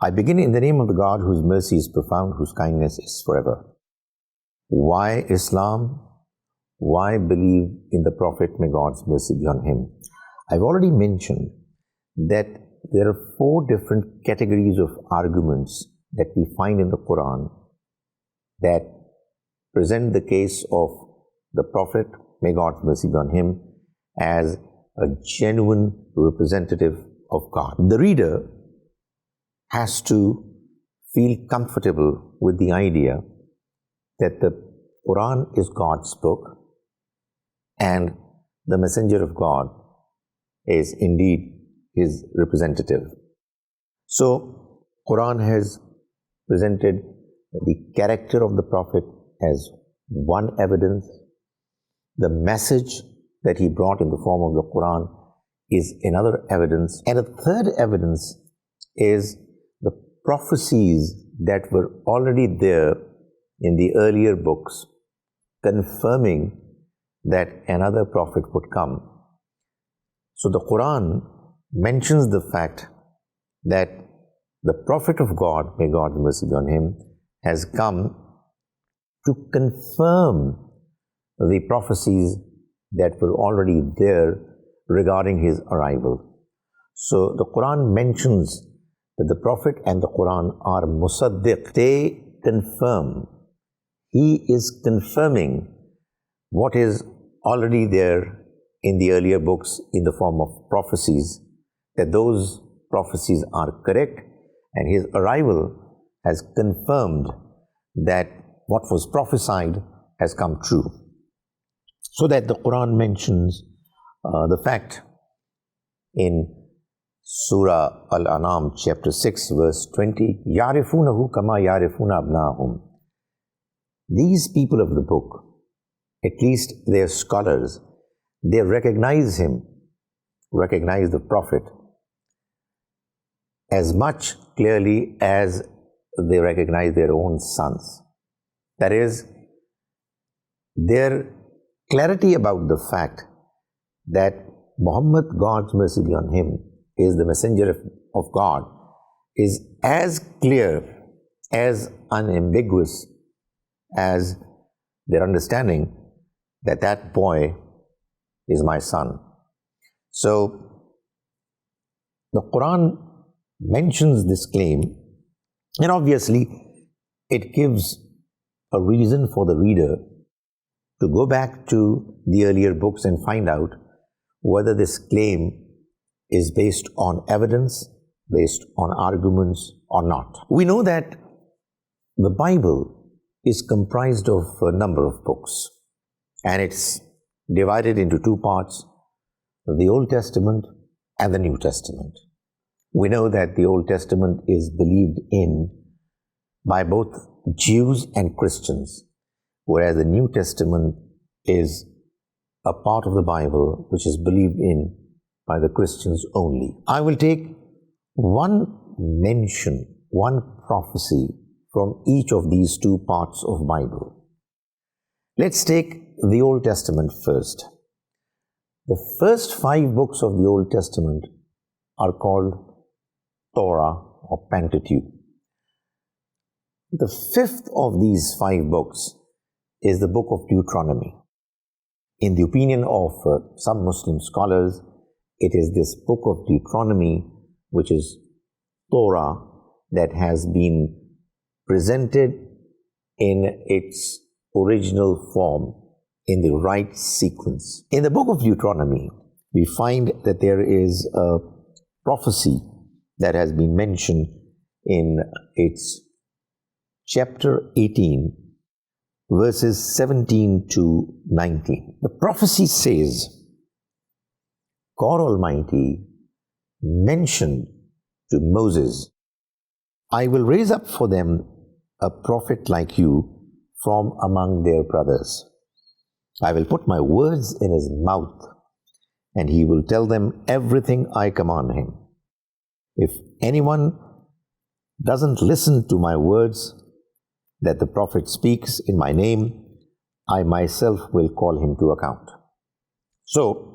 I begin in the name of the God whose mercy is profound, whose kindness is forever. Why Islam? Why believe in the Prophet, may God's mercy be on him? I've already mentioned that there are 4 different categories of arguments that we find in the Quran that present the case of the Prophet, may God's mercy be on him, as a genuine representative of God. The reader has to feel comfortable with the idea that the Quran is God's book and the messenger of God is indeed his representative. So, Quran has presented the character of the Prophet as one evidence. The message that he brought in the form of the Quran is another evidence. And a third evidence is the prophecies that were already there in the earlier books, confirming that another prophet would come. So the Quran mentions the fact that the Prophet of God, may God's mercy be on him, has come to confirm the prophecies that were already there regarding his arrival. So the Quran mentions that the Prophet and the Quran are musaddiq. They confirm. He is confirming what is already there in the earlier books in the form of prophecies, that those prophecies are correct, and his arrival has confirmed that what was prophesied has come true. So that the Quran mentions the fact in Surah Al-An'am, chapter 6, verse 20, يَعْرِفُونَهُ كَمَا يَعْرِفُونَ أَبْنَاهُمْ. These people of the book, at least their scholars, they recognize him, recognize the Prophet, as much clearly as they recognize their own sons. That is, their clarity about the fact that Muhammad, God's mercy be on him, is the messenger of God, is as clear, as unambiguous as their understanding that that boy is my son. So, the Quran mentions this claim, and obviously it gives a reason for the reader to go back to the earlier books and find out whether this claim is based on evidence, based on arguments or not. We know that the Bible is comprised of a number of books, and it's divided into 2 parts, the Old Testament and the New Testament. We know that the Old Testament is believed in by both Jews and Christians, whereas the New Testament is a part of the Bible which is believed in by the Christians only. I will take one mention, one prophecy from each of these 2 parts of Bible. Let's take the Old Testament first. The first 5 books of the Old Testament are called Torah or Pentateuch. The 5th of these 5 books is the book of Deuteronomy. In the opinion of some Muslim scholars, it is this book of Deuteronomy, which is Torah, that has been presented in its original form in the right sequence. In the book of Deuteronomy, we find that there is a prophecy that has been mentioned in its chapter 18, verses 17 to 19. The prophecy says, God Almighty mentioned to Moses, I will raise up for them a prophet like you from among their brothers. I will put my words in his mouth, and he will tell them everything I command him. If anyone doesn't listen to my words that the prophet speaks in my name, I myself will call him to account. So,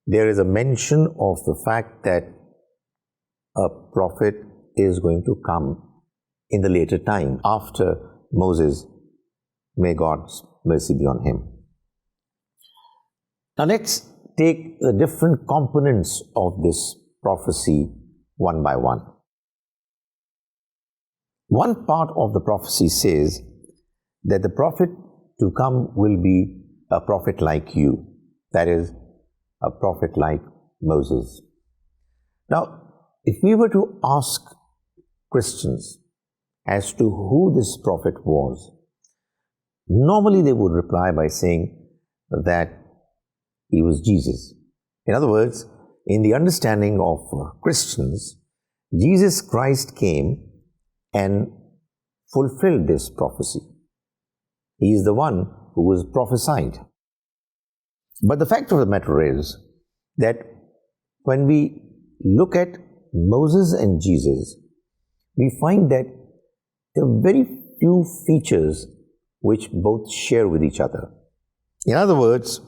there is a mention of the fact that a prophet is going to come in the later time after Moses, may God's mercy be on him. Now let's take the different components of this prophecy one by one. One part of the prophecy says that the prophet to come will be a prophet like you, that is, a prophet like Moses. Now, if we were to ask Christians as to who this prophet was, normally they would reply by saying that he was Jesus. In other words, in the understanding of Christians, Jesus Christ came and fulfilled this prophecy. He is the one who was prophesied. But the fact of the matter is that when we look at Moses and Jesus, we find that there are very few features which both share with each other. In other words,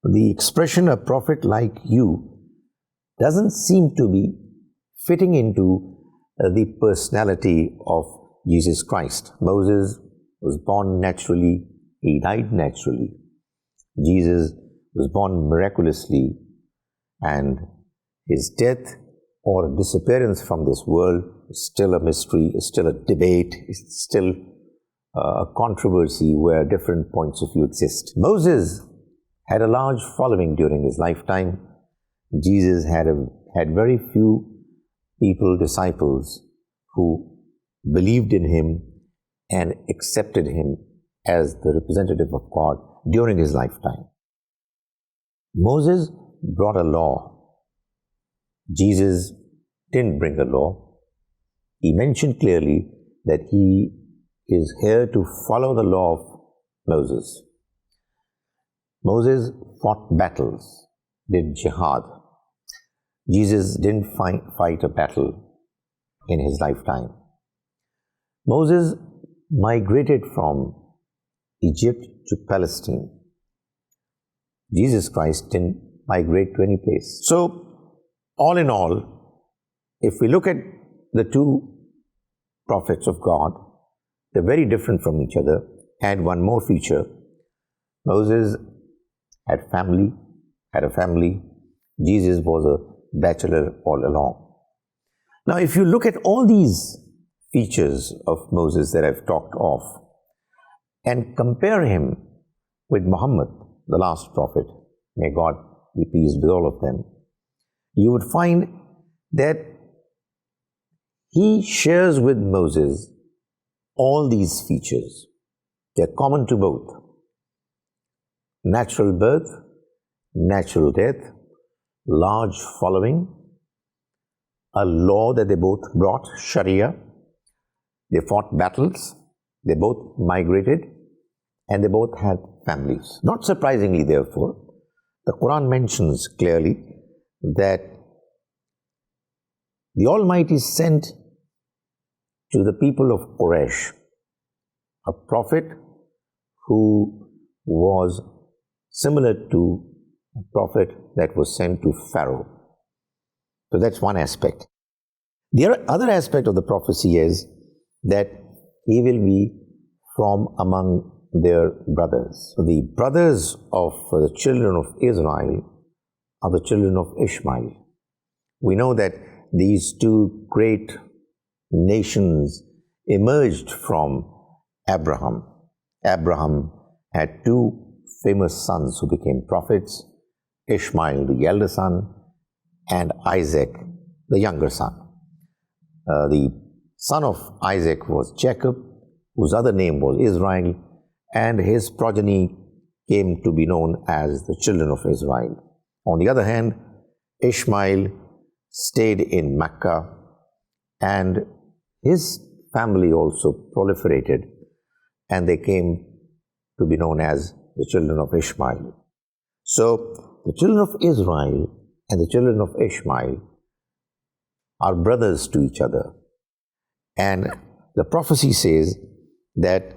the expression "a prophet like you" doesn't seem to be fitting into the personality of Jesus Christ. Moses was born naturally, he died naturally. Jesus was born miraculously, and his death or disappearance from this world is still a mystery, is still a debate, is still a controversy where different points of view exist. Moses had a large following during his lifetime. Jesus had very few people, disciples, who believed in him and accepted him as the representative of God during his lifetime. Moses brought a law. Jesus didn't bring a law. He mentioned clearly that he is here to follow the law of Moses. Moses fought battles, did jihad. Jesus didn't fight a battle in his lifetime. Moses migrated from Egypt to Palestine. Jesus Christ didn't migrate to any place. So, all in all, if we look at the two prophets of God, they're very different from each other. And one more feature, Moses had a family. Jesus was a bachelor all along. Now, if you look at all these features of Moses that I've talked of and compare him with Muhammad, the last prophet, may God be pleased with all of them, you would find that he shares with Moses all these features. They're common to both. Natural birth, natural death, large following, a law that they both brought, Sharia. They fought battles, they both migrated, and they both had families. Not surprisingly, therefore, the Quran mentions clearly that the Almighty sent to the people of Quraysh a prophet who was similar to a prophet that was sent to Pharaoh. So that's one aspect. The other aspect of the prophecy is that he will be from among their brothers. The brothers of the children of Israel are the children of Ishmael. We know that these two great nations emerged from Abraham. Abraham had two famous sons who became prophets, Ishmael, the elder son, and Isaac, the younger son. The son of Isaac was Jacob, whose other name was Israel, and his progeny came to be known as the children of Israel. On the other hand, Ishmael stayed in Mecca, and his family also proliferated, and they came to be known as the children of Ishmael. So, the children of Israel and the children of Ishmael are brothers to each other. And the prophecy says that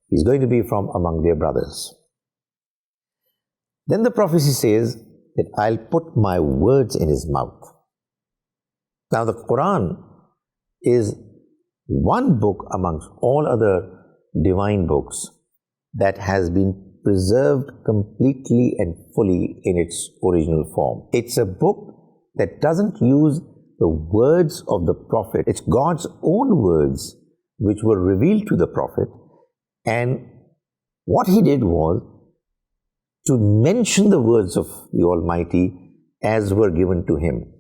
he's going to be from among their brothers. Then the prophecy says that I'll put my words in his mouth. Now the Quran is one book amongst all other divine books that has been preserved completely and fully in its original form. It's a book that doesn't use the words of the Prophet. It's God's own words which were revealed to the Prophet, and what he did was to mention the words of the Almighty as were given to him.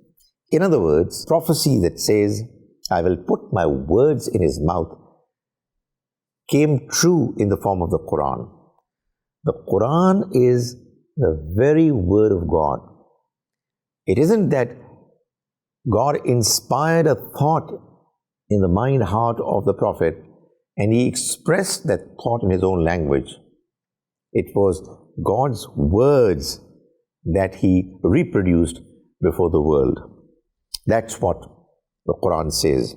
In other words, prophecy that says, I will put my words in his mouth, came true in the form of the Quran. The Quran is the very word of God. It isn't that God inspired a thought in the mind, heart of the Prophet, and he expressed that thought in his own language. It was God's words that he reproduced before the world. That's what the Quran says.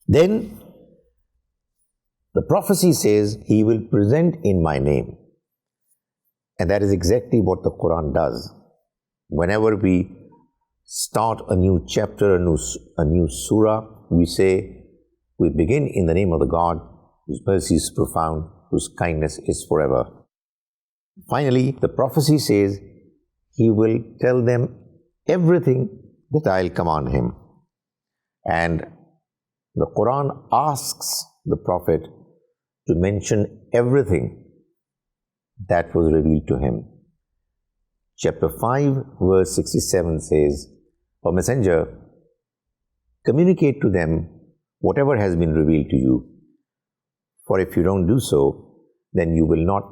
Then the prophecy says, he will present in my name. And that is exactly what the Quran does. Whenever we start a new chapter, a new surah, we say, we begin in the name of the God whose mercy is profound, whose kindness is forever. Finally, the prophecy says, he will tell them everything that I'll command him. And the Quran asks the Prophet to mention everything that was revealed to him. Chapter 5, verse 67 says, O Messenger, communicate to them whatever has been revealed to you. For if you don't do so, then you will not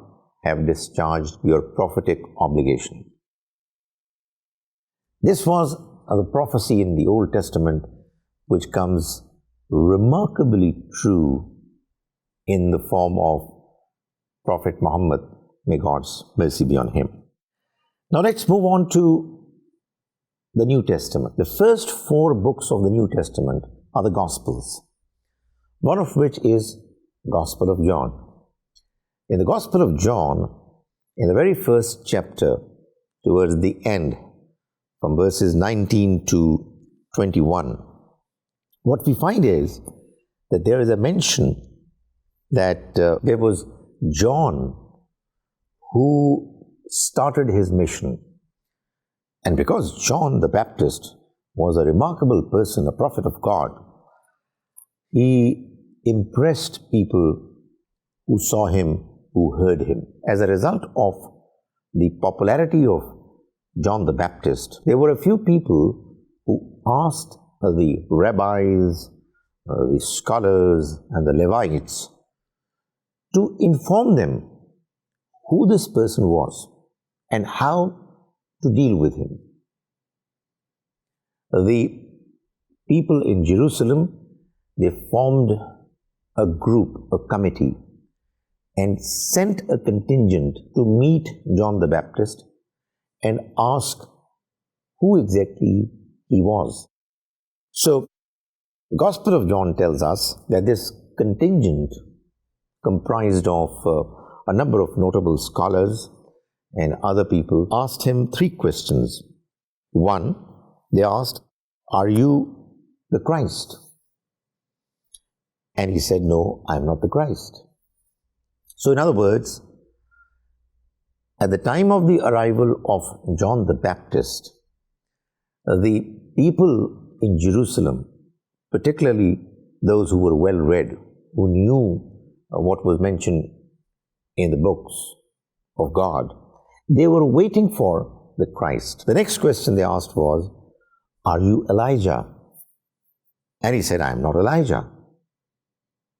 have discharged your prophetic obligation. This was the prophecy in the Old Testament which comes remarkably true in the form of Prophet Muhammad, may God's mercy be on him. Now let's move on to the New Testament. The first 4 books of the New Testament are the Gospels, one of which is Gospel of John. In the Gospel of John, in the very first chapter, towards the end, from verses 19 to 21, what we find is that there is a mention that there was John who started his mission. And because John the Baptist was a remarkable person, a prophet of God, he impressed people who saw him, who heard him. As a result of the popularity of John the Baptist, there were a few people who asked the rabbis, the scholars, and the Levites to inform them who this person was and how to deal with him. The people in Jerusalem, they formed a group, a committee, and sent a contingent to meet John the Baptist and ask who exactly he was. So, the Gospel of John tells us that this contingent comprised of a number of notable scholars and other people asked him 3 questions. 1, they asked, are you the Christ? And he said, no, I am not the Christ. So in other words, at the time of the arrival of John the Baptist, the people in Jerusalem, particularly those who were well read, who knew what was mentioned in the books of God, they were waiting for the Christ. The next question they asked was, are you Elijah? And he said, I am not Elijah.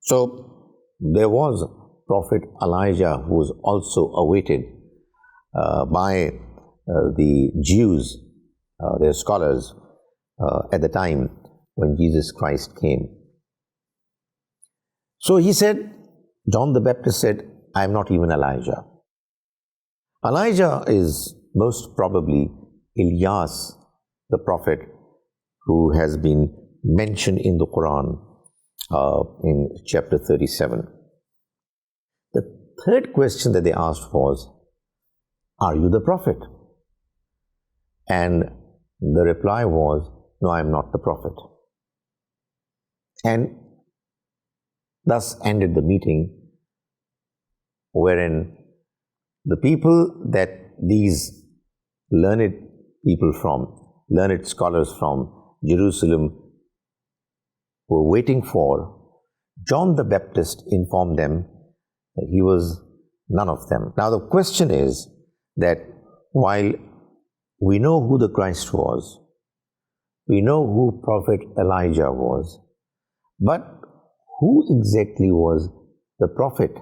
So there was Prophet Elijah who was also awaited by the Jews, their scholars, at the time when Jesus Christ came. So he said, John the Baptist said, I am not even Elijah. Elijah is most probably Ilyas, the prophet who has been mentioned in the Quran in chapter 37. The third question that they asked was, are you the prophet? And the reply was, no, I am not the prophet. And thus ended the meeting, wherein the people that these learned people from, learned scholars from Jerusalem were waiting for, John the Baptist informed them that he was none of them. Now the question is that while we know who the Christ was, we know who Prophet Elijah was, but who exactly was the prophet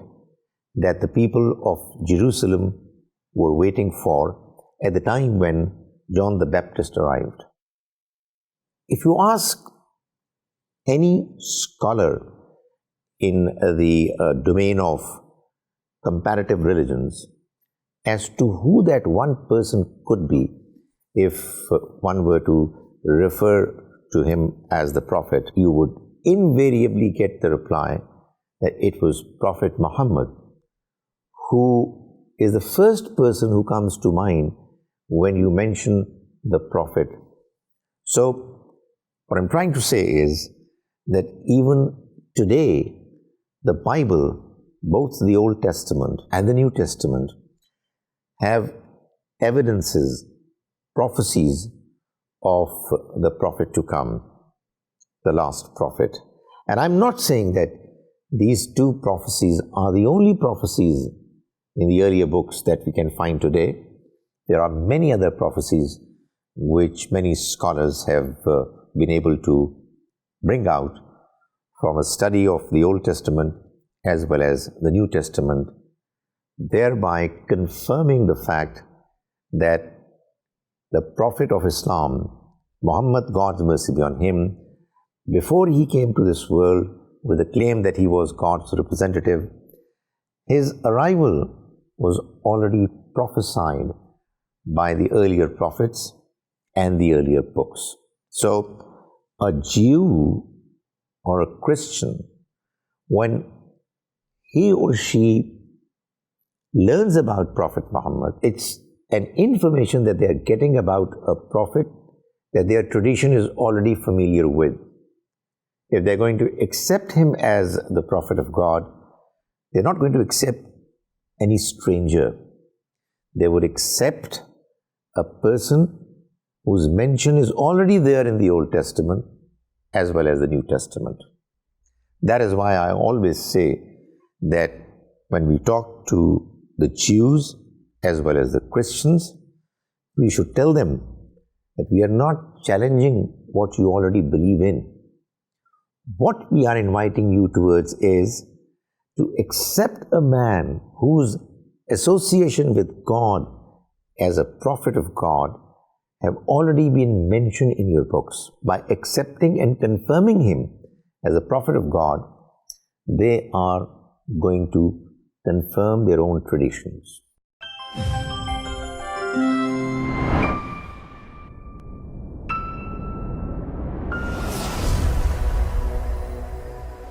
that the people of Jerusalem were waiting for at the time when John the Baptist arrived? If you ask any scholar in the domain of comparative religions as to who that one person could be, if one were to refer to him as the prophet, you would invariably get the reply that it was Prophet Muhammad, who is the first person who comes to mind when you mention the prophet. So, what I'm trying to say is that even today, the Bible, both the Old Testament and the New Testament, have evidences, prophecies of the prophet to come, the last prophet. And I'm not saying that these two prophecies are the only prophecies in the earlier books that we can find today. There are many other prophecies which many scholars have been able to bring out from a study of the Old Testament as well as the New Testament, thereby confirming the fact that the Prophet of Islam, Muhammad, God's mercy be on him, before he came to this world with the claim that he was God's representative, his arrival was already prophesied by the earlier prophets and the earlier books. So, a Jew or a Christian, when he or she learns about Prophet Muhammad, it's an information that they are getting about a prophet that their tradition is already familiar with. If they're going to accept him as the prophet of God, they're not going to accept any stranger. They would accept a person whose mention is already there in the Old Testament as well as the New Testament. That is why I always say that when we talk to the Jews as well as the Christians, we should tell them that we are not challenging what you already believe in. What we are inviting you towards is to accept a man whose association with God as a prophet of God have already been mentioned in your books. By accepting and confirming him as a prophet of God, they are going to confirm their own traditions.